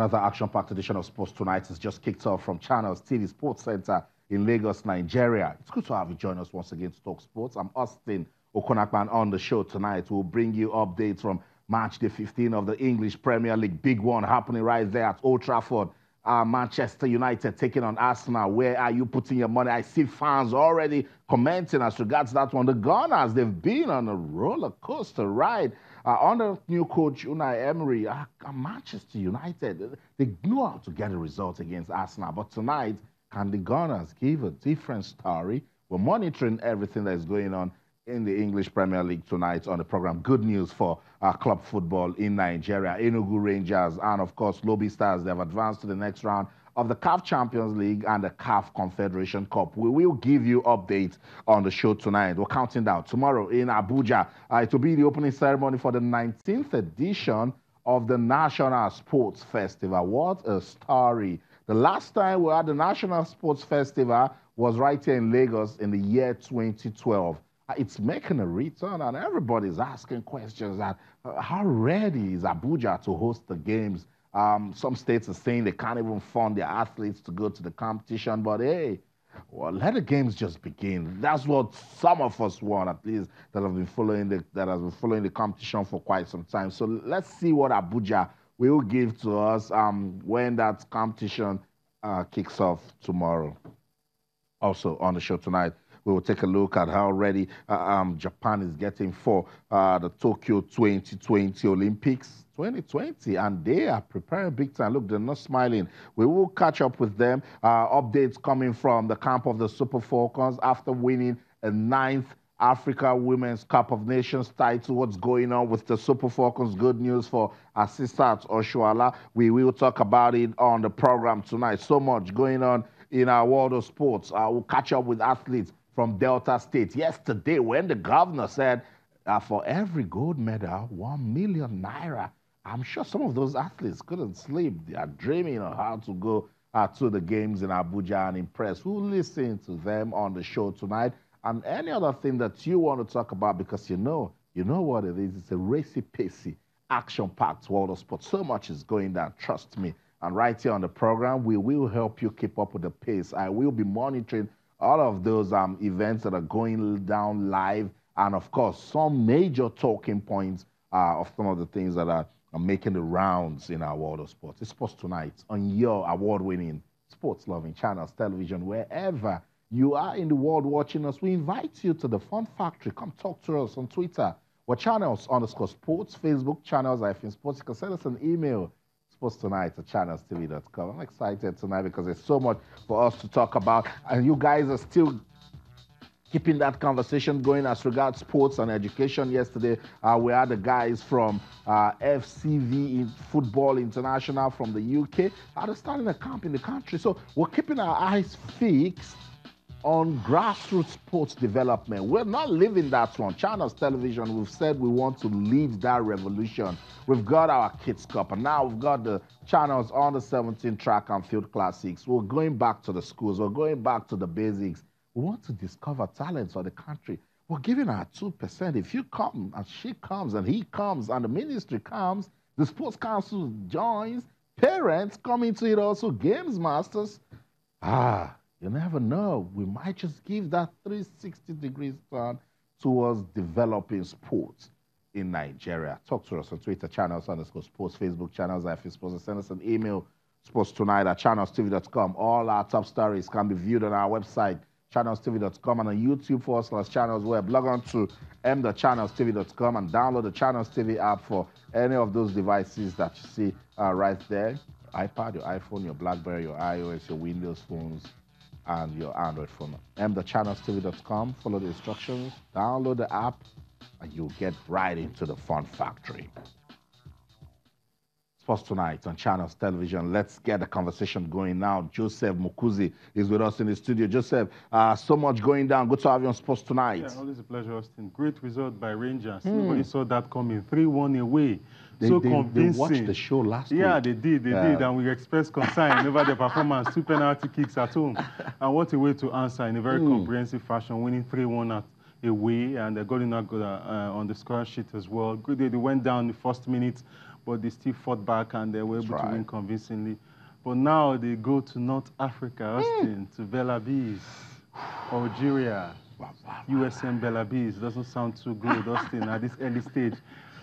Another action-packed edition of Sports Tonight is just kicked off from Channels TV Sports Center in Lagos, Nigeria. It's good to have you join us once again to talk sports. I'm Austin Okonakman. On the show tonight, we'll bring you updates from March the 15th of the English Premier League. Big one happening right there at Old Trafford. Manchester United taking on Arsenal. Where are you putting your money? I see fans already commenting as regards that one. The Gunners, they've been on a roller coaster ride under new coach Unai Emery. Manchester United, they know how to get a result against Arsenal. But tonight, can the Gunners give a different story? We're monitoring everything that is going on in the English Premier League tonight on the program. Good news for club football in Nigeria. Enugu Rangers and, of course, Lobi Stars, they've advanced to the next round of the CAF Champions League and the CAF Confederation Cup. We will give you updates on the show tonight. We're counting down. Tomorrow in Abuja, it will be the opening ceremony for the 19th edition of the National Sports Festival. What a story. The last time we had the National Sports Festival was right here in Lagos in the year 2012. It's making a return, and everybody's asking questions that how ready is Abuja to host the games? Some states are saying they can't even fund their athletes to go to the competition, but hey, well, let the games just begin. That's what some of us want, at least, that have been following the competition for quite some time. So let's see what Abuja will give to us when that competition kicks off tomorrow. Also on the show tonight, we will take a look at how ready Japan is getting for the Tokyo 2020 Olympics 2020, and they are preparing big time. Look, they're not smiling. We will catch up with them. Updates coming from the camp of the Super Falcons after winning a 9th Africa Women's Cup of Nations title. What's going on with the Super Falcons? Good news for Asisat Oshuala. We will talk about it on the program tonight. So much going on in our world of sports. We'll catch up with athletes from Delta State. Yesterday, when the governor said for every gold medal, 1 million naira, I'm sure some of those athletes couldn't sleep. They are dreaming of how to go to the games in Abuja and impress. We'll listen to them on the show tonight. And any other thing that you want to talk about, because you know what it is. It's a racy-pacey, action-packed world of sports. So much is going down, trust me. And right here on the program, we will help you keep up with the pace. I will be monitoring all of those events that are going down live, and of course, some major talking points of some of the things that are making the rounds in our world of sports. It's Sports Tonight on your award-winning, sports-loving channels, television, wherever you are in the world watching us. We invite you to the Fun Factory. Come talk to us on Twitter. We're channels_sports, Facebook, channels-sports. You can send us an email, sportstonight@channelstv.com. I'm excited tonight because there's so much for us to talk about, and you guys are still keeping that conversation going as regards sports and education. Yesterday, we had the guys from FCV Football International from the UK. They're starting a camp in the country. So we're keeping our eyes fixed on grassroots sports development. We're not leaving that one. Channels Television, we've said we want to lead that revolution. We've got our Kids Cup, and now we've got the channels on the 17 track and field classics. We're going back to the schools. We're going back to the basics. We want to discover talents for the country. We're giving our 2%. If you come, and she comes, and he comes, and the ministry comes, the Sports Council joins, parents come into it also, games masters. You never know. We might just give that 360 degrees turn towards developing sports in Nigeria. Talk to us on Twitter, channels_sports, Facebook, channels, sports. Send us an email, sportstonight@channelstv.com. All our top stories can be viewed on our website, channelstv.com, and on YouTube /channels web. Log on to m.channelstv.com and download the Channels TV app for any of those devices that you see right there. iPad, your iPhone, your BlackBerry, your iOS, your Windows phones, and your Android phone. m.channelstv.com. Follow the instructions, download the app, and you'll get right into the fun factory. Sports Tonight on Channels Television. Let's get the conversation going now. Joseph Mukuzi is with us in the studio. Joseph, so much going down. Good to have you on Sports Tonight. Yeah, always a pleasure, Austin. Great result by Rangers. Nobody saw that coming. 3-1 away. Convincing. They watched the show last week. Yeah, they did, and we expressed concern over the performance, 2 penalty kicks at home. And what a way to answer in a very comprehensive fashion, winning 3-1 away, and they got in on the score sheet as well. They went down the first minute, but they still fought back and they were able to win convincingly. But now they go to North Africa, Austin, to Belabis, Algeria, USM Belabis. Doesn't sound too good, Austin, at this early stage.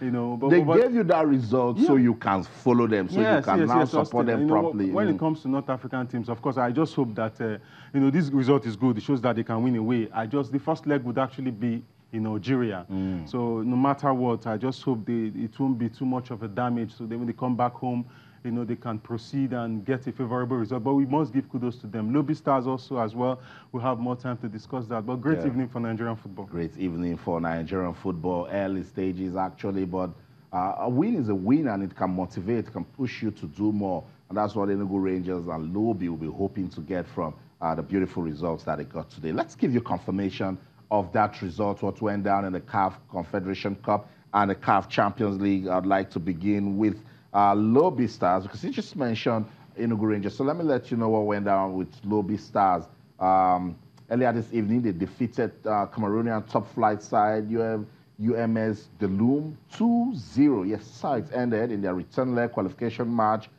You know, but they gave you that result so you can follow them, so you can now support them properly. When it comes to North African teams, of course, I just hope that you know, this result is good. It shows that they can win away. The first leg would actually be in Algeria. So no matter what, I just hope it won't be too much of a damage. So when they come back home, you know, they can proceed and get a favorable result. But we must give kudos to them. Lobi Stars also as well. We'll have more time to discuss that. But great evening for Nigerian football. Great evening for Nigerian football. Early stages, actually. But a win is a win, and it can motivate, it can push you to do more. And that's what Enugu Rangers and Lobi will be hoping to get from the beautiful results that they got today. Let's give you confirmation of that result, what went down in the CAF Confederation Cup and the CAF Champions League. I'd like to begin with Lobi Stars, because you just mentioned Enugu Rangers. So let me let you know what went down with Lobi Stars. Earlier this evening, they defeated Cameroonian top flight side UMS Deloum 2-0. Yes, sides ended in their return leg qualification match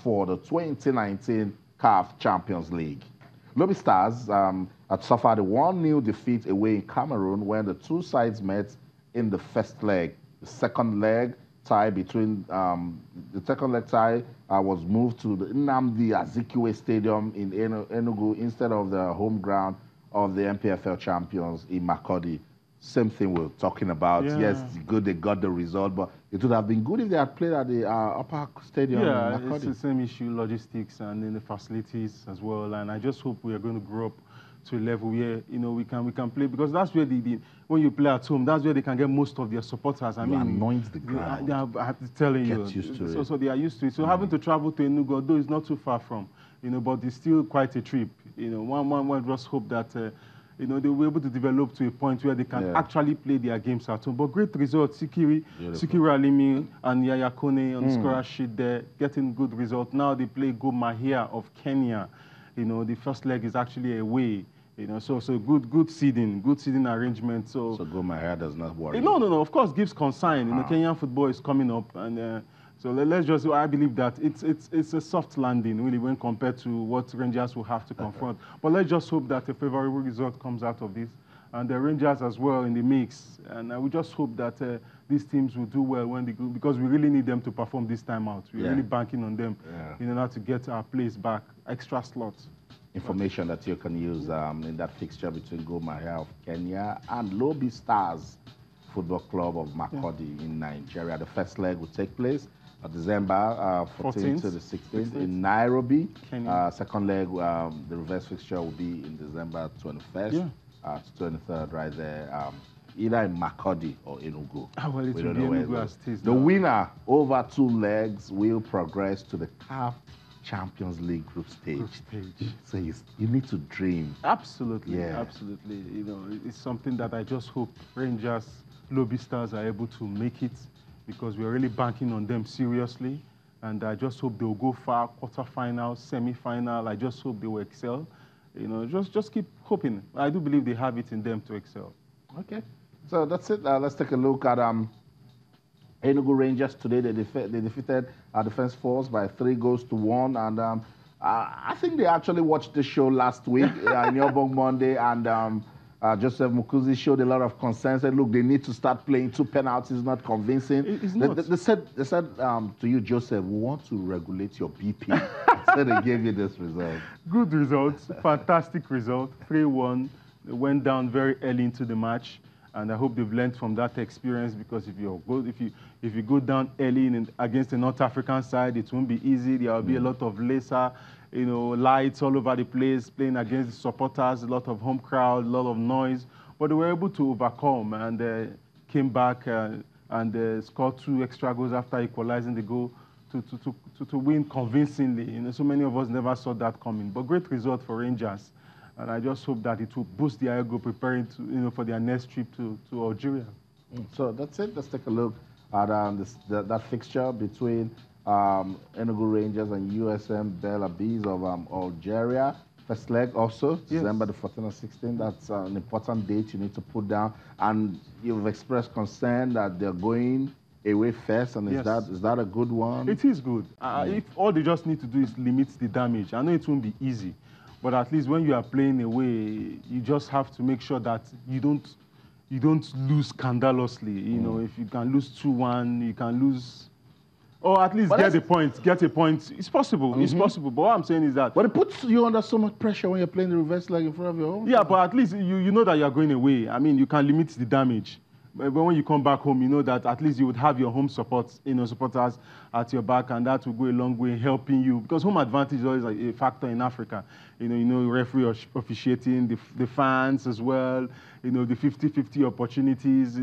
for the 2019 CAF Champions League. Lobi Stars had suffered a 1-0 defeat away in Cameroon when the two sides met in the first leg. The second leg tie between was moved to the Nnamdi Azikiwe Stadium in Enugu instead of the home ground of the MPFL champions in Makurdi. Same thing we're talking about. Yeah. Yes, it's good they got the result, but it would have been good if they had played at the upper stadium in Makurdi. Yeah, it's the same issue, logistics and then the facilities as well. And I just hope we are going to grow up to a level where, you know, we can play, because that's where when you play at home, that's where they can get most of their supporters. I mean, anoint the ground. I'm telling you, used to it. So they are used to it. So having to travel to Enugu, although it's not too far from, you know, but it's still quite a trip. You know, one just hope that you know, they will be able to develop to a point where they can actually play their games at home. But great result, Sikiri Alimi and Yaya Kone on the scorer sheet there, getting good result. Now they play Go Mahia of Kenya. You know, the first leg is actually away. You know, so good seeding arrangement. So Go Mahia does not worry. No. Of course, gives concern. You know, Kenyan football is coming up, and so let's just. I believe that it's a soft landing really when compared to what Rangers will have to confront. But let's just hope that a favorable result comes out of this, and the Rangers as well in the mix. And we just hope that these teams will do well when they go, because we really need them to perform this time out. We're really banking on them in order to get our place back, extra slots. Information that you can use in that fixture between Go Mahia of Kenya and Lobi Stars Football Club of Makurdi in Nigeria. The first leg will take place December 14th to the 16th in Nairobi. Second leg, the reverse fixture will be in December 21st to 23rd, right there, either in Makurdi or Enugu. Well, it will be Enugu as it is. The winner over 2 legs will progress to the CAF Champions League group stage. So you need to dream. Absolutely, absolutely. You know, it's something that I just hope Rangers, Lobi Stars are able to make it, because we're really banking on them seriously. And I just hope they'll go far, quarterfinal, semi-final. I just hope they will excel. You know, just keep hoping. I do believe they have it in them to excel. Okay, so that's it. Let's take a look at Enugu Rangers today. They defeated Defense Force by 3-1, and I think they actually watched the show last week in Yobong Monday, and Joseph Mukuzi showed a lot of concern. Said, "Look, they need to start playing 2 penalties. Not convincing." It's not. They said to you, Joseph, "We want to regulate your BP." So they gave you this result. Good results, fantastic result. 3-1. They went down very early into the match. And I hope they've learned from that experience, because if you go down early against the North African side, it won't be easy. There will be a lot of laser, you know, lights all over the place, playing against the supporters, a lot of home crowd, a lot of noise. But they were able to overcome and came back and scored 2 extra goals after equalizing the goal to win convincingly. You know, so many of us never saw that coming. But great result for Rangers. And I just hope that it will boost their ego preparing for their next trip to Algeria. So that's it. Let's take a look at that fixture between Enugu Rangers and USM Belabis of Algeria. First leg also, December the 14th and 16th. That's an important date you need to put down. And you've expressed concern that they're going away first, and Yes. is that a good one? It is good. If all they just need to do is limit the damage. I know it won't be easy, but at least when you are playing away, you just have to make sure that you don't lose scandalously. You know, if you can lose 2-1, you can lose, or at least get a point. Get a point. It's possible. It's possible. But what I'm saying is that. But it puts you under so much pressure when you're playing the reverse leg in front of your home. Yeah, but at least you know that you are going away. I mean, you can limit the damage. But when you come back home, you know that at least you would have your home support, supporters at your back, and that will go a long way in helping you. Because home advantage is always like a factor in Africa. Referee officiating, the fans as well, the 50-50 opportunities,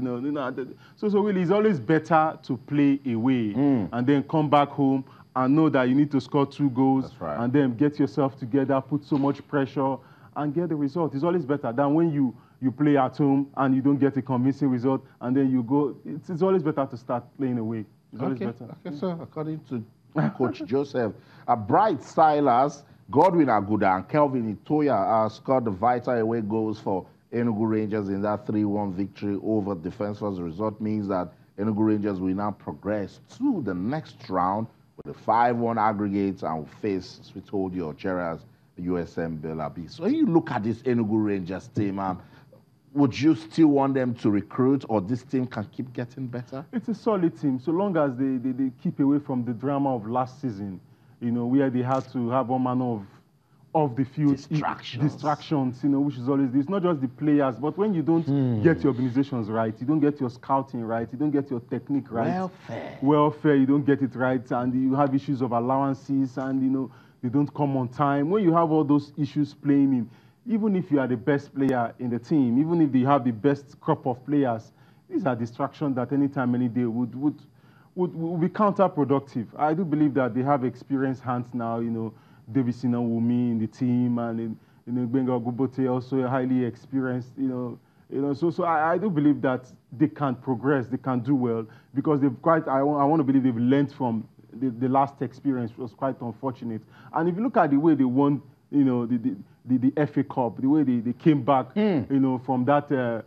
So really, it's always better to play away and then come back home and know that you need to score 2 goals. That's right. And then get yourself together, put so much pressure, and get the result. It's always better than when you play at home and you don't get a convincing result, and then you go. It's always better to start playing away. It's always better. Okay, so according to Coach Joseph, Bright Silas, Godwin Aguda, and Kelvin Itoya scored the vital away goals for Enugu Rangers in that 3-1 victory over Defence Force. The result means that Enugu Rangers will now progress to the next round with a 5-1 aggregate and will face, as we told you, Algeria's USM Belabi. So when you look at this Enugu Rangers team, would you still want them to recruit, or this team can keep getting better? It's a solid team, so long as they keep away from the drama of last season, where they had to have one manner of the field distractions, which is always this. Not just the players, but when you don't get your organizations right, you don't get your scouting right, you don't get your technique right. Welfare, you don't get it right, and you have issues of allowances, and they don't come on time. When you have all those issues playing in, even if you are the best player in the team, even if you have the best crop of players, these are distractions that anytime, any day would be counterproductive. I do believe that they have experienced hands now, Davison and Wumi in the team, and Benga Gubote also highly experienced, So I do believe that they can progress, they can do well, because I want to believe they've learned from the last experience. Was quite unfortunate. And if you look at the way they won, the FA Cup, the way they came back, from that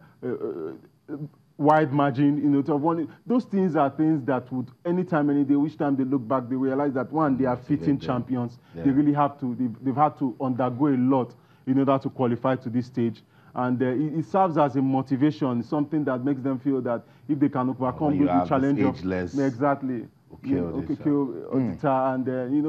wide margin, to have won it. Those things are things that would, anytime, any day, each time they look back, they realize that, one, they are fitting champions. Yeah. They really have to, they've had to undergo a lot in order to qualify to this stage. And it serves as a motivation, something that makes them feel that if they can overcome the challenge of... Exactly. And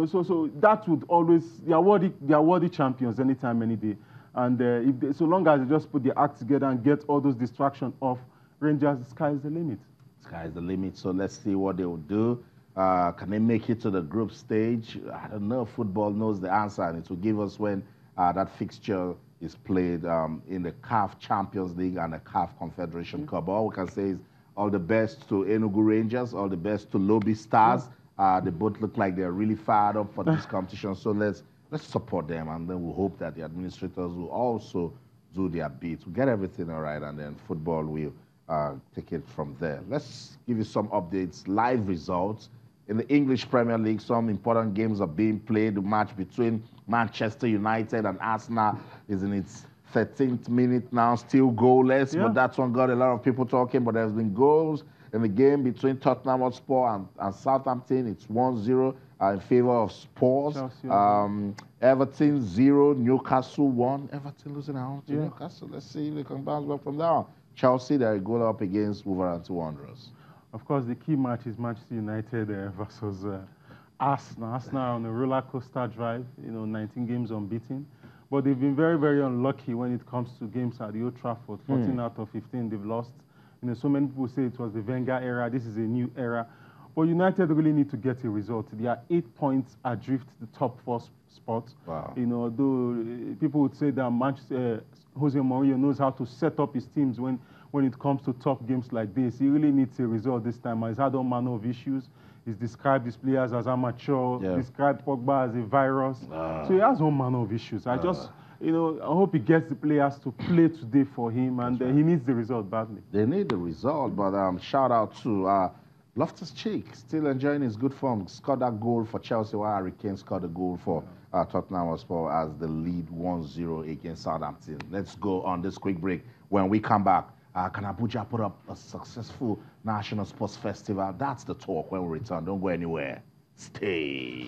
so that would always, they are worthy champions anytime, any day. And so long as they just put the act together and get all those distractions off, Rangers, the sky is the limit. Sky is the limit. So let's see what they will do. Can they make it to the group stage? I don't know. Football knows the answer, and it will give us when that fixture is played in the CAF Champions League and the CAF Confederation Cup. All we can say is all the best to Enugu Rangers, all the best to Lobi Stars. They both look like they're really fired up for this competition. So let's support them, and then we'll hope that the administrators will also do their bit. We'll get everything all right, and then football will take it from there. Let's give you some updates, live results. In the English Premier League, some important games are being played. The match between Manchester United and Arsenal is in its 13th minute now, still goalless, but that one got a lot of people talking, but there's been goals in the game between Tottenham Hotspur and Southampton. It's 1-0 in favor of Spurs. Everton 0, Newcastle 1. Everton losing out to Newcastle. Let's see if they can bounce back from that. Chelsea, they're a goal up against Wolverhampton Wanderers. Of course, the key match is Manchester United versus Arsenal. Arsenal on a roller coaster drive, 19 games unbeaten. But they've been very, very unlucky when it comes to games at the Old Trafford. 14 out of 15 they've lost. So many people say it was the Wenger era. This is a new era. But United really need to get a result. They are 8 points adrift the top 4 spot. Wow. Though people would say that Jose Mourinho knows how to set up his teams when it comes to tough games like this. He really needs a result this time. He's had all manner of issues. He's described his players as amateur, described Pogba as a virus. So he has all manner of issues. I hope he gets the players to play today for him, and he needs the result badly. They need the result, but shout out to Loftus-Cheek, still enjoying his good form. Scored that goal for Chelsea, while Harry Kane scored a goal for Tottenham Hotspur as the lead 1-0 against Southampton. Let's go on this quick break. When we come back, Can Abuja put up a successful national sports festival? That's the talk when we return. Don't go anywhere. Stay.